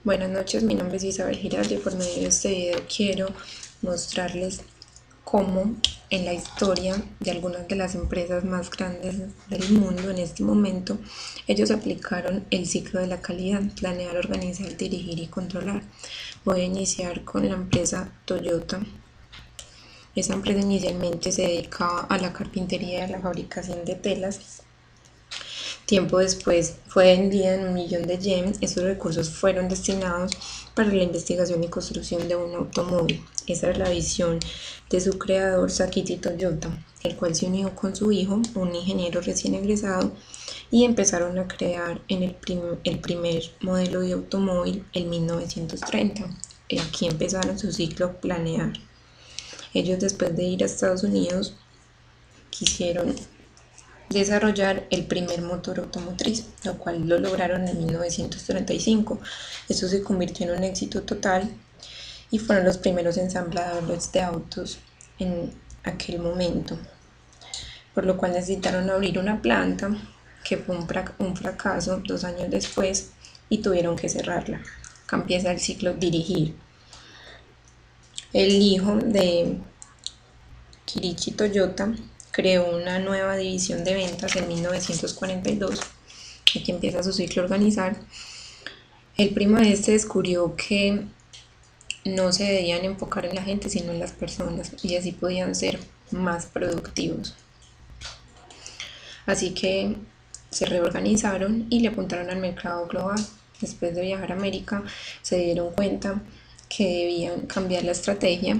Buenas noches, mi nombre es Isabel Giraldo y por medio de este video quiero mostrarles cómo en la historia de algunas de las empresas más grandes del mundo en este momento, ellos aplicaron el ciclo de la calidad: planear, organizar, dirigir y controlar. Voy a iniciar con la empresa Toyota. Esa empresa inicialmente se dedicaba a la carpintería y a la fabricación de telas. Tiempo después fue vendida en 1.000.000 de yen. Estos recursos fueron destinados para la investigación y construcción de un automóvil. Esa es la visión de su creador, Sakiti Toyota, el cual se unió con su hijo, un ingeniero recién egresado, y empezaron a crear el primer modelo de automóvil en 1930. Aquí empezaron su ciclo planear. Ellos, después de ir a Estados Unidos, quisieron desarrollar el primer motor automotriz, lo cual lo lograron en 1935. Esto se convirtió en un éxito total y fueron los primeros ensambladores de autos en aquel momento, por lo cual necesitaron abrir una planta, que fue un fracaso 2 años después, y tuvieron que cerrarla. Acá empieza el ciclo dirigir. El hijo de Kiriichi Toyota creó una nueva división de ventas en 1942. Aquí empieza su ciclo organizar. El primo de este descubrió que no se debían enfocar en la gente sino en las personas, y así podían ser más productivos. Así que se reorganizaron y le apuntaron al mercado global. Después de viajar a América, se dieron cuenta que debían cambiar la estrategia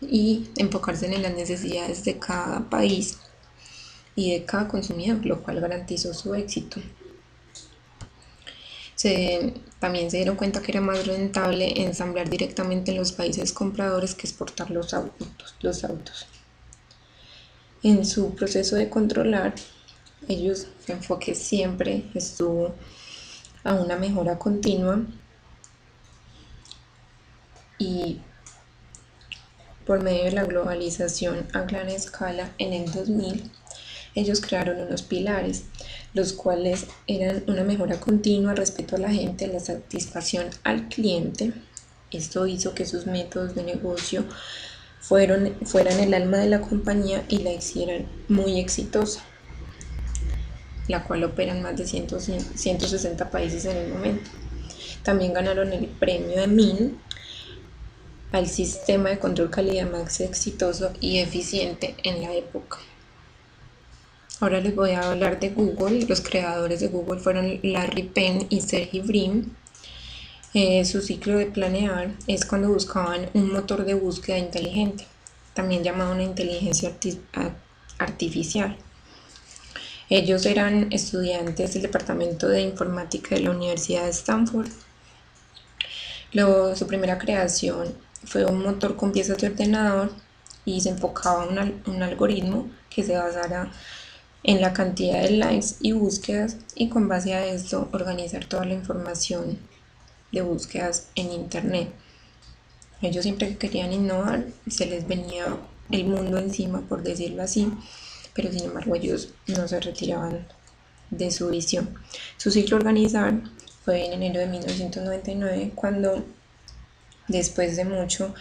y enfocarse en las necesidades de cada país y de cada consumidor, lo cual garantizó su éxito. También se dieron cuenta que era más rentable ensamblar directamente en los países compradores que exportar los autos. En su proceso de controlar, su enfoque siempre estuvo a una mejora continua, y por medio de la globalización a gran escala en el 2000, ellos crearon unos pilares, los cuales eran una mejora continua, respeto a la gente, la satisfacción al cliente. Esto hizo que sus métodos de negocio fueran el alma de la compañía y la hicieran muy exitosa, la cual opera en más de 160 países en el momento. También ganaron el premio de MIN al sistema de control calidad más exitoso y eficiente en la época. Ahora les voy a hablar de Google. Los creadores de Google fueron Larry Page y Sergey Brin. Su ciclo de planear es cuando buscaban un motor de búsqueda inteligente, también llamado una inteligencia artificial. Ellos eran estudiantes del departamento de informática de la Universidad de Stanford. Su primera creación fue un motor con piezas de ordenador y se enfocaba en un algoritmo que se basara en la cantidad de likes y búsquedas, y con base a esto organizar toda la información de búsquedas en internet. Ellos siempre querían innovar, se les venía el mundo encima, por decirlo así, pero sin embargo ellos no se retiraban de su visión. Su ciclo organizar fue en enero de 1999, cuando después de mucho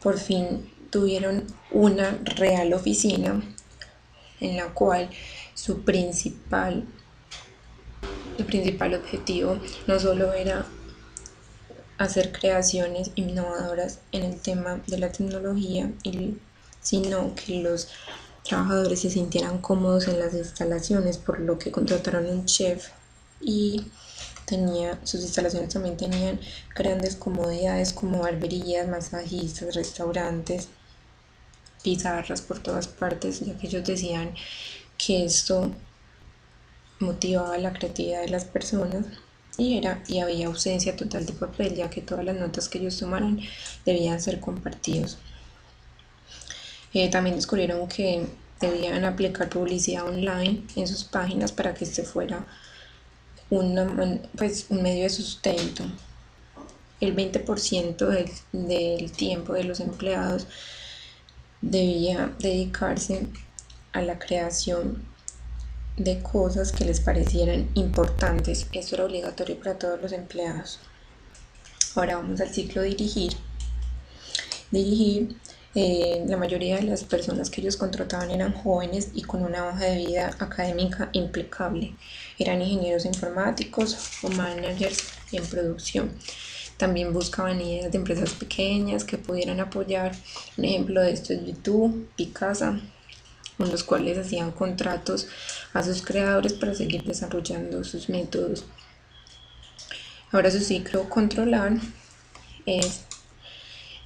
por fin tuvieron una real oficina en la cual su principal objetivo no solo era hacer creaciones innovadoras en el tema de la tecnología, sino que los trabajadores se sintieran cómodos en las instalaciones, por lo que contrataron un chef, y sus instalaciones también tenían grandes comodidades como barberías, masajistas, restaurantes, pizarras por todas partes, ya que ellos decían que esto motivaba la creatividad de las personas, y había ausencia total de papel, ya que todas las notas que ellos tomaran debían ser compartidos. También descubrieron que debían aplicar publicidad online en sus páginas para que este fuera un medio de sustento. El 20% del tiempo de los empleados debía dedicarse a la creación de cosas que les parecieran importantes. Esto era obligatorio para todos los empleados. Ahora vamos al ciclo dirigir. La mayoría de las personas que ellos contrataban eran jóvenes y con una hoja de vida académica impecable. Eran ingenieros informáticos o managers en producción. También buscaban ideas de empresas pequeñas que pudieran apoyar. Un ejemplo de esto es YouTube, Picasa, con los cuales hacían contratos a sus creadores para seguir desarrollando sus métodos. Ahora su ciclo controlar es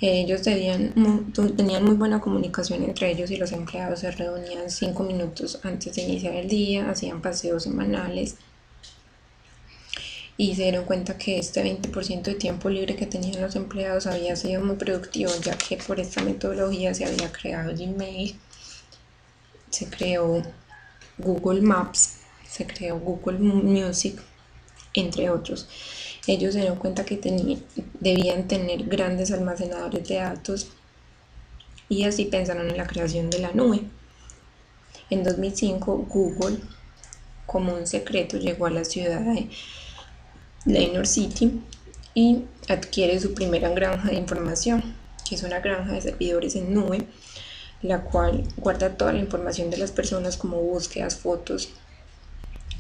ellos tenían muy buena comunicación entre ellos y los empleados. Se reunían 5 minutos antes de iniciar el día, hacían paseos semanales y se dieron cuenta que este 20% de tiempo libre que tenían los empleados había sido muy productivo, ya que por esta metodología se había creado Gmail, se creó Google Maps, se creó Google Music, entre otros. Ellos se dieron cuenta que debían tener grandes almacenadores de datos y así pensaron en la creación de la nube. En 2005, Google, como un secreto, llegó a la ciudad de Lenoir City y adquiere su primera granja de información, que es una granja de servidores en nube, la cual guarda toda la información de las personas como búsquedas, fotos,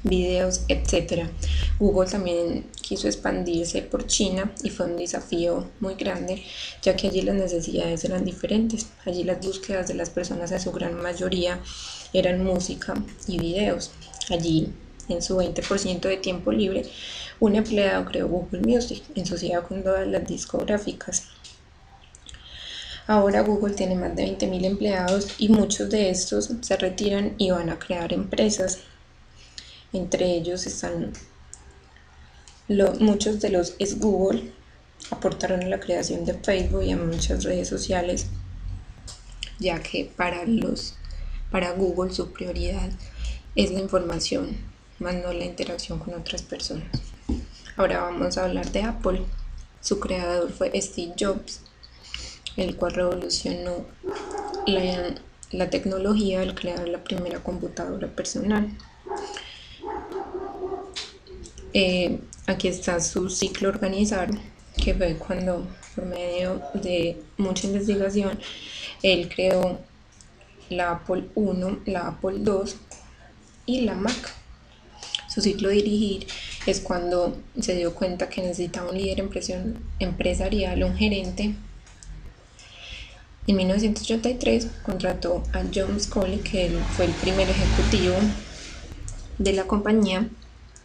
videos, etc. Google también quiso expandirse por China y fue un desafío muy grande, ya que allí las necesidades eran diferentes. Allí las búsquedas de las personas en su gran mayoría eran música y videos. Allí, en su 20% de tiempo libre, un empleado creó Google Music en sociedad con todas las discográficas. Ahora Google tiene más de 20.000 empleados y muchos de estos se retiran y van a crear empresas. Entre ellos están muchos de los ex Google, aportaron a la creación de Facebook y a muchas redes sociales, ya que para Google su prioridad es la información, más no la interacción con otras personas. Ahora vamos a hablar de Apple. Su creador fue Steve Jobs, el cual revolucionó la tecnología al crear la primera computadora personal. Aquí está su ciclo organizar, que fue cuando, por medio de mucha investigación, él creó la Apple I, la Apple II y la Mac. Su ciclo dirigir es cuando se dio cuenta que necesitaba un líder empresarial, un gerente. En 1983 contrató a John Sculley, que fue el primer ejecutivo de la compañía,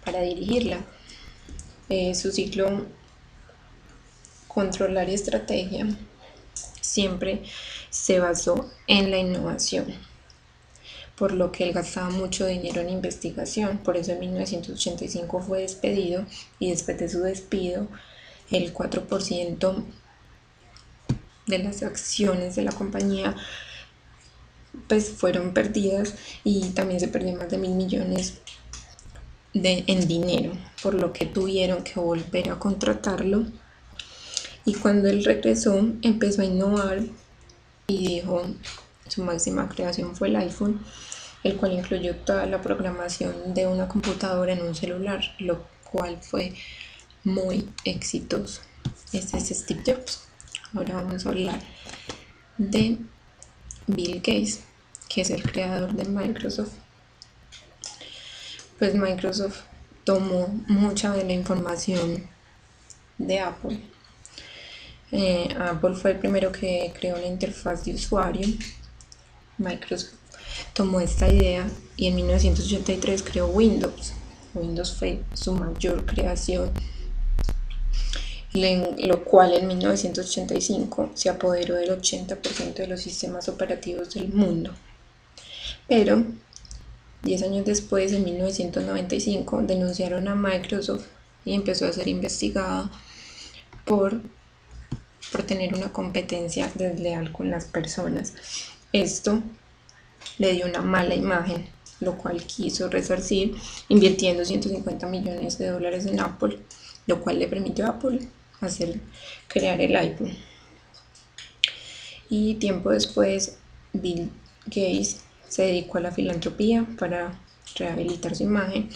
para dirigirla. Su ciclo controlar y estrategia siempre se basó en la innovación, por lo que él gastaba mucho dinero en investigación. Por eso en 1985 fue despedido y después de su despido el 4% de las acciones de la compañía pues fueron perdidas y también se perdió más de 1.000 millones en dinero, por lo que tuvieron que volver a contratarlo. Y cuando él regresó empezó a innovar y dijo, su máxima creación fue el iPhone, el cual incluyó toda la programación de una computadora en un celular, lo cual fue muy exitoso. Este es Steve Jobs. Ahora vamos a hablar de Bill Gates, que es el creador de Microsoft. Pues Microsoft tomó mucha de la información de Apple. Apple fue el primero que creó la interfaz de usuario. Microsoft tomó esta idea y en 1983 creó Windows. Windows fue su mayor creación, lo cual en 1985 se apoderó del 80% de los sistemas operativos del mundo. Pero 10 años después, en 1995, denunciaron a Microsoft y empezó a ser investigada por tener una competencia desleal con las personas. Esto le dio una mala imagen, lo cual quiso resarcir invirtiendo $150 millones en Apple, lo cual le permitió a Apple crear el iPhone. Y tiempo después, Bill Gates se dedicó a la filantropía para rehabilitar su imagen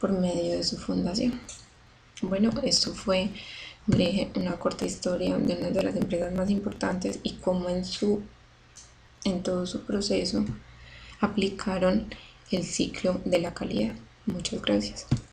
por medio de su fundación. Bueno, esto fue una corta historia de una de las empresas más importantes y cómo en todo su proceso aplicaron el ciclo de la calidad. Muchas gracias.